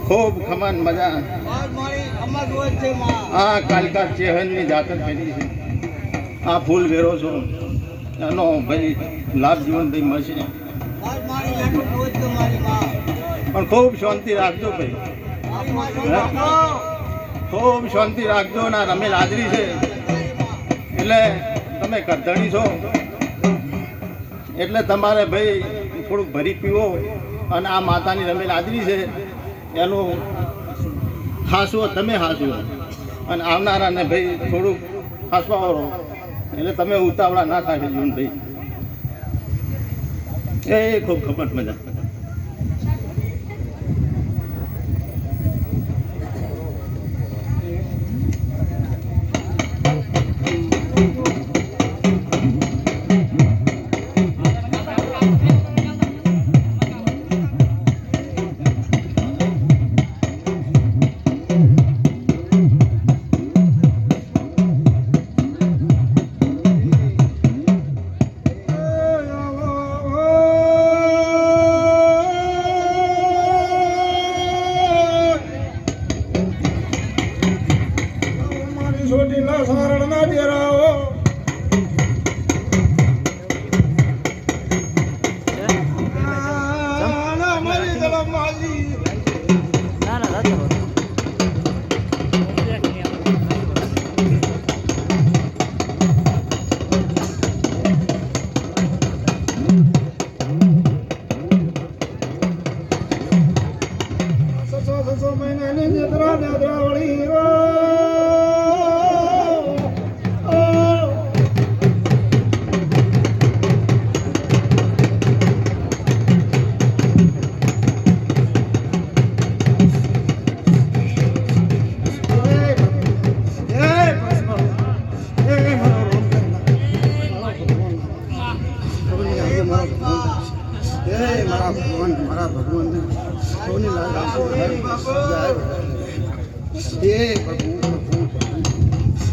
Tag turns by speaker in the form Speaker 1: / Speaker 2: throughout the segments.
Speaker 1: ખૂબ ખમન મજા. આ કાલકા ચેહનની જાતર કરી છે. આ ફૂલ વેરો છો એનો ભાઈ લાભ જીવન ભાઈ મળશે. પણ ખૂબ શાંતિ રાખજો ભાઈ, ખૂબ શાંતિ રાખજો. ના રમેલ હાજરી છે એટલે તમે કરધણી છો એટલે તમારે ભાઈ થોડુંક ભરી પીવો. અને આ માતાની રમેલ હાજરી છે એનું હાંસવો તમે હાંસવો અને આવનારાને ભાઈ થોડુંક હાંસવાળો એટલે તમે ઉતાવળા ના થાય જીવનભાઈ. એ ખૂબ ખબર મજા.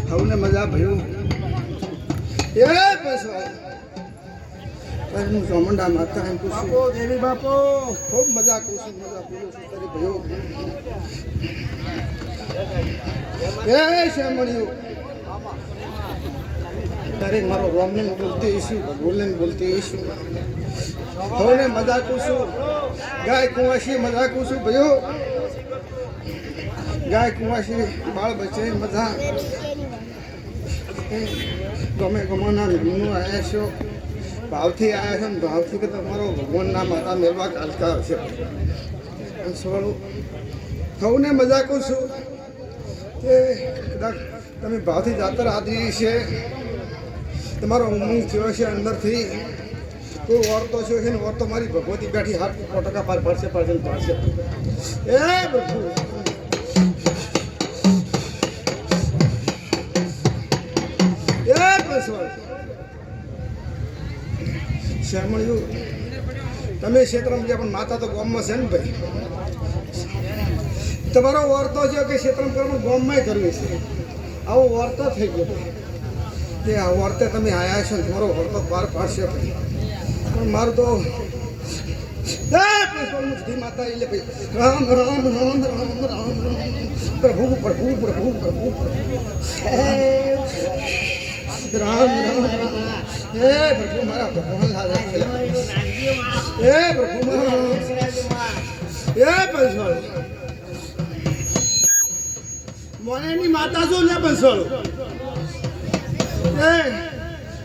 Speaker 1: સૌને મજા ભયું એ હું ચોમંડા માતા એમ પૂછું દેવી બાપો ખૂબ મજા કુશું મજા પીવું છું તારી ભયો એ શ્યામણિયું તારે મારો રોમને બોલતી ઈશું બોલને બોલતી ઈશું સૌને મજા કુશું ગાય કુંવાસી મજા કુશું ભયો ગાય કુંવાસી બાળ બચે મજા ગમે ગમાના નામનું આવ્યા છો ભાવથી આવ્યા છો ને ભાવથી કે તમારો ભગવાનના માતા મેળવા કાલકા હશે. સોળું સૌને મજા કહું છું કે કદાચ તમે ભાવથી જાતર આદરી છે તમારો ઊંઘ થયો છે અંદરથી કોઈ ઓરતો છે ને ઓરતો મારી ભગવતી બેઠી હાથ ટકા પાર પડશે પડશે એ પ્રભુ શ્યામણિયું તમે ક્ષેત્રમાં ગયા પણ માતા તો ગામમાં છે ને ભાઈ. તમારો વર્તો છે કે ક્ષેત્રમાં કરવાનું ગામમાં કરવી છે. આવો વર્તો થઈ ગયો કે આ વર્તે તમે આવ્યા છો ને તમારો વર્તો પાર પાડશે ભાઈ. પણ મારું તો માતા એટલે ભાઈ રામ રામ રામ રામ રામ પ્રભુ પ્રભુ પ્રભુ પ્રભુ રામ રામ હે પ્રભુ મારા ભગવાન લાગે હે પ્રભુ હે પંસોળ મોનેની માતા છો ને પંસોળ એ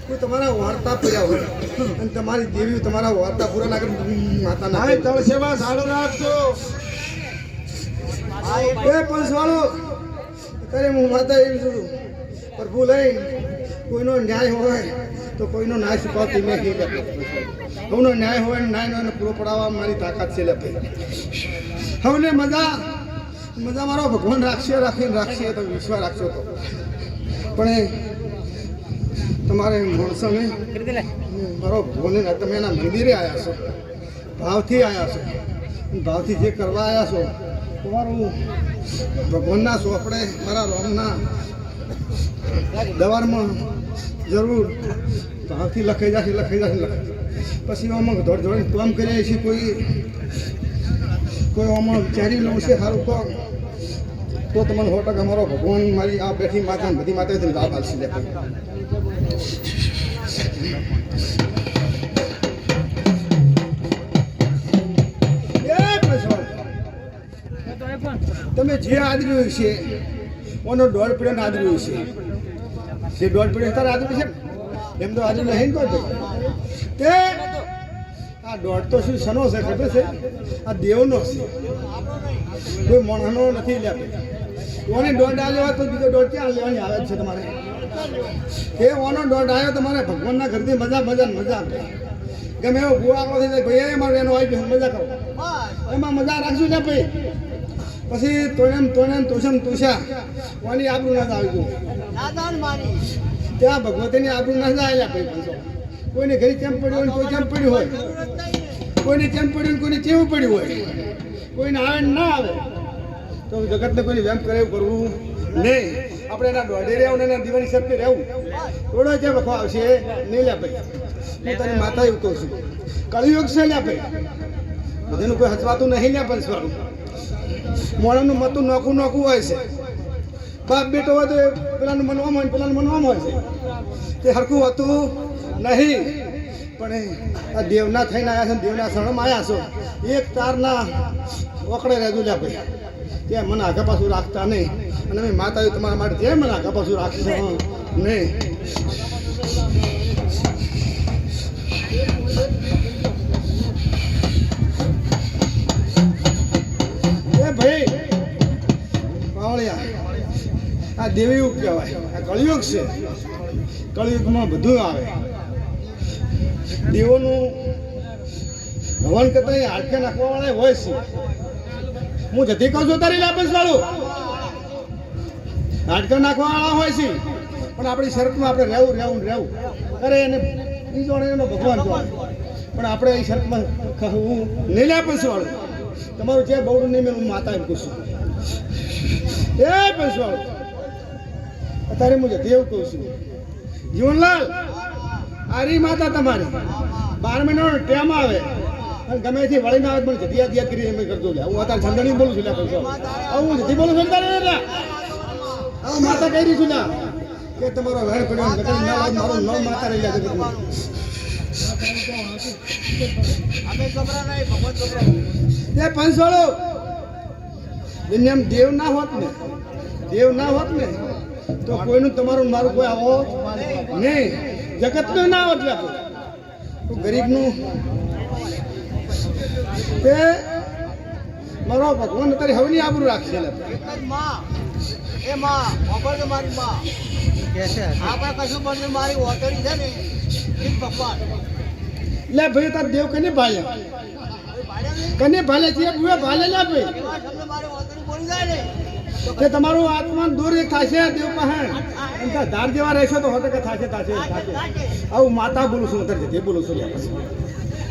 Speaker 1: કોઈ તમારા વાર્તા પૂર્યા હોય અને તમારી દેવી તમારા વાર્તા પૂરા ના કરે માતા ના તમે સેવા સારું રાખજો એ પંસવાળો કરે હું માતા એવી છું પ્રભુ લઈ કોઈનો ન્યાય હોય તો કોઈનો ન્યાય છુપાવતી નથી. કોઈનો ન્યાય હોય ને ન્યાયનો પૂરો પડાવવા મારી તાકાત છે. લે હવે મજા મારો ભગવાન રાખશે તો વિશ્વાસ રાખશો તો પણ એ તમારે માણસો ને મારો ભગવાન તમે એના મંદિરે આવ્યા છો ભાવથી આવ્યા છો ભાવથી જે કરવા આવ્યા છો તમારું ભગવાનના સોપડે મારા રોમના દવારમાં જરૂર ભાવથી લખાઈ જશે પછી આમાં દોડ દોડીને કામ કર્યા છે. કોઈ આમાં વિચારી લો છે સારું કહો તો તમને 100% અમારો ભગવાન મારી આ બેઠી માતા બધી માતા લાભ આપશે લે તમે જે આદર્યું છે ઓનો દોઢ પીડ્યો આદર્યું છે જે દોઢ પીડ્યો તારે આદર્યું છે એમ તો આદર્યું નહીં કોઈ તે આ દોઢ તો શું સનો છે ખબર છે આ દેવનો છે કોઈ મણનો નથી લે ઓને દોઢ આવ્યો તો બીજો દોઢ ક્યાં લેવાની આવે છે તમારે એ ઓનો દોઢ આવ્યો તમારે ભગવાનના ઘરથી મજા મજા મજા આપે ગમે એવો ભૂવાકો થઈ જાય ભાઈ મારે એનો આવી મજા કરો એમાં મજા રાખશું ને ભાઈ પછી તોણેમ તુષા ઓની આબરૂ ના આવી ત્યાં ભગવતીની આબરૂ ના જાય ભાઈ કોઈને ઘરે કેમ પડ્યું હોય કોઈ કેમ પડ્યું હોય કોઈને કેમ પડ્યું કોઈને કેવું પડ્યું હોય કોઈને આવે ના આવે તો જગતને કોઈને વેમ કરે એવું કરવું નહીં આપણે એના દોઢે રહેવું ને એના દિવાળી સરખે રહેવું થોડો જે વખો આવશે નહીં લે ભાઈ હું તારી માતા એવું કહું છું કળિયુગ છે લે ભાઈ બધાનું કોઈ હચવાતું નહીં લે પણ સ્વારું મોણાનું મતું નોખું હોય છે બાપ બેટો હોય તો પેલાનું મનવામાં હોય પેલાનું મનવામાં હોય છે તે હરખું હતું નહીં પણ આ દેવના થઈને આવ્યા છે દેવના શરણમાં આવ્યા છો એક તારના ઓકડે રહેજો લે ભાઈ ત્યાં મને આગા પાછું રાખતા નહીં અને અમે માતા તમારા માટે જે મને આગા પાછું રાખશો નહીં એ ભાઈ પાવળિયા આ દેવયુગ કહેવાય આ કળિયુગ છે કળિયુગમાં બધું આવે દેવોનું ભવન કરતા હાડકે નાખવા વાળા હોય છે હું જતી કહું છું તારી લાપસ વાળું હાડકે નાખવા વાળા હોય છે પણ આપણી શરતમાં આપણે રહેવું અરે એને બીજો એનો ભગવાન જોડે પણ આપણે એ શરતમાં હું નહીં લાપસ વાળું તમારું જે બહુ નહીં મેં હું માતા એમ કહું છું એ પૈસ વાળું અત્યારે હું જતી એવું કહું છું જીવનલાલ આરી માતા તમારી 12 મહિનાનો ટેમ આવે અને ગમે થી વળીને આવે પણ જતી યાદ કરી એમ કરજો લે હું અત્યારે છંદણી બોલું છું લે પૈસા હું જતી બોલું છું તારે એટલે હું માતા કહી રહી છું ને કે તમારો વેણ પડ્યો મારું નામ માતા રહી જાય જગતમાં એ પંચવાળો દુનિયામાં દેવ ના હોત ને તો કોઈનું તમારું મારું કોઈ આવો નહીં જગતનું ના હોત તો ગરીબનું તે મારો ભગવાન તારી હવની આબરૂ રાખશે લે ભાઈ તાર દેવ કને ભાલ્યા છે બુએ ભાલે લે ભાઈ તે તમારું આત્મા દૂર થશે દેવ પાસે ધાર જેવા રહેશો તો હોતે કે થશે આવું માતા બોલું છું અત્યારે જે બોલું છું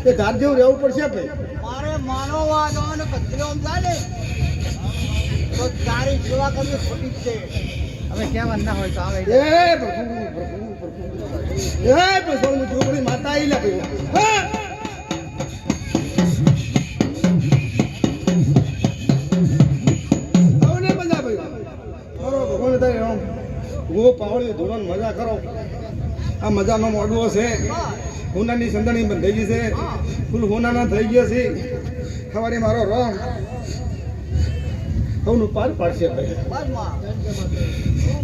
Speaker 1: એ ધાર જેવું રહેવું પડશે ભાઈ
Speaker 2: મારે માનવવાદ અને કચરો ચાલે તો તારી સેવા કરવી ખોટી છે હવે કેવા ના હોય તો આવે
Speaker 1: એ પ્રભુ જોગણી માતા આવી લે ભાઈ હા પાવડી ધોરણ મજા કરો આ મજાનો મોડવો છે હોનાની સંદણી બંધ થઈ ગઈ છે ફૂલ હોનાના થઈ ગયા છે સવારે મારો રંગ સૌનું પાર પાડશે ભાઈ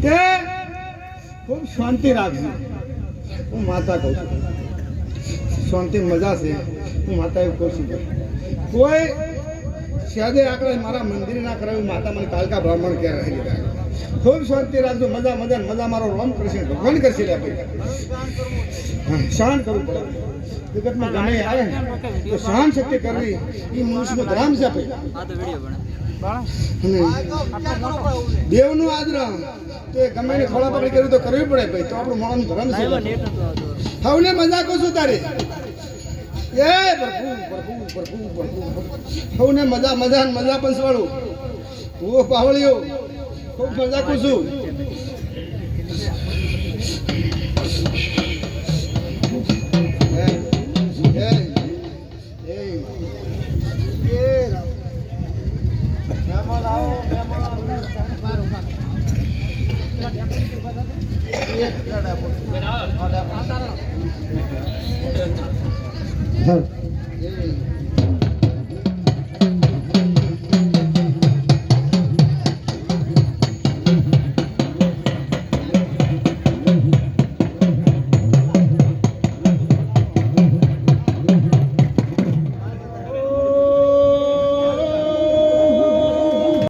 Speaker 1: તે ખૂબ શાંતિ રાખજો હું માતા કહું છું શાંતિ મજા છે હું માતા એવું કહું છું કોઈ સાદે આકડે મારા મંદિર ના કરાવ્યું માતા મને કાલકા બ્રાહ્મણ ક્યાં રહી ગયા ખૂબ શાંતિ રાખજો મજા મારો રામ કરશે ભગવાન કરશે લે ભાઈ શાન કરવું પડે જગતમાં ગમે આવે ને તો સહન શક્તિ કરવી એ મનુષ્યનો ધર્મ છે ભાઈ દેવનું આદર તો એ ગમે ને ખોળા પકડી કર્યું તો કરવી પડે ભાઈ તો આપણું માણસનું ધર્મ છે હવને મજા કહું છું તારે એ પ્રભુ હવને મજા પણ વાળું હું પાવળીઓ ખૂબ મજા કરું છું હા